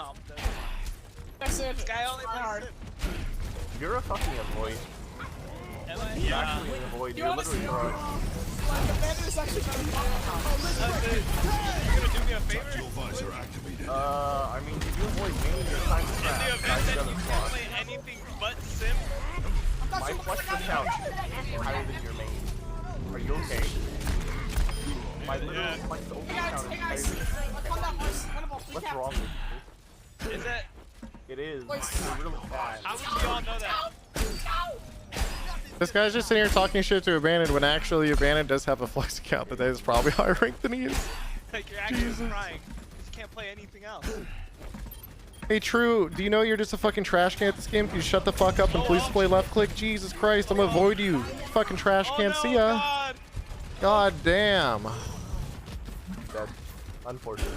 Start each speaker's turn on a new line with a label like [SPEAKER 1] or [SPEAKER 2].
[SPEAKER 1] comp though.
[SPEAKER 2] That's it.
[SPEAKER 1] This guy only plays it.
[SPEAKER 3] You're a fucking avoid.
[SPEAKER 1] Am I?
[SPEAKER 3] You're
[SPEAKER 1] Yeah.
[SPEAKER 3] actually an avoid.
[SPEAKER 2] You
[SPEAKER 3] You're
[SPEAKER 2] honestly
[SPEAKER 3] literally
[SPEAKER 2] are. Like, the banner is actually better than
[SPEAKER 1] You're gonna do me a favor?
[SPEAKER 3] I mean, if you avoid me, you're kind of
[SPEAKER 1] In the
[SPEAKER 3] trash.
[SPEAKER 1] event
[SPEAKER 3] Guys,
[SPEAKER 1] that
[SPEAKER 3] the other
[SPEAKER 1] you
[SPEAKER 3] spot.
[SPEAKER 1] play anything but sim,
[SPEAKER 3] My flex count is higher than your main. Are you okay? My literal flex to open count is higher than What's wrong with you?
[SPEAKER 1] is it?
[SPEAKER 3] It is. You're really bad.
[SPEAKER 1] How would we all know that?
[SPEAKER 4] This guy's just sitting here talking shit to Abandoned when actually Abandoned does have a flex account that is probably higher ranked than he is.
[SPEAKER 1] Like you're actually crying. You can't play anything else.
[SPEAKER 4] Hey, True, do you know you're just a fucking trash can at this game? Can you shut the fuck up and please play left click? Jesus Christ, I'm gonna avoid you. Fucking trash can,
[SPEAKER 1] no,
[SPEAKER 4] see ya.
[SPEAKER 1] God.
[SPEAKER 4] God damn.
[SPEAKER 3] That's unfortunate.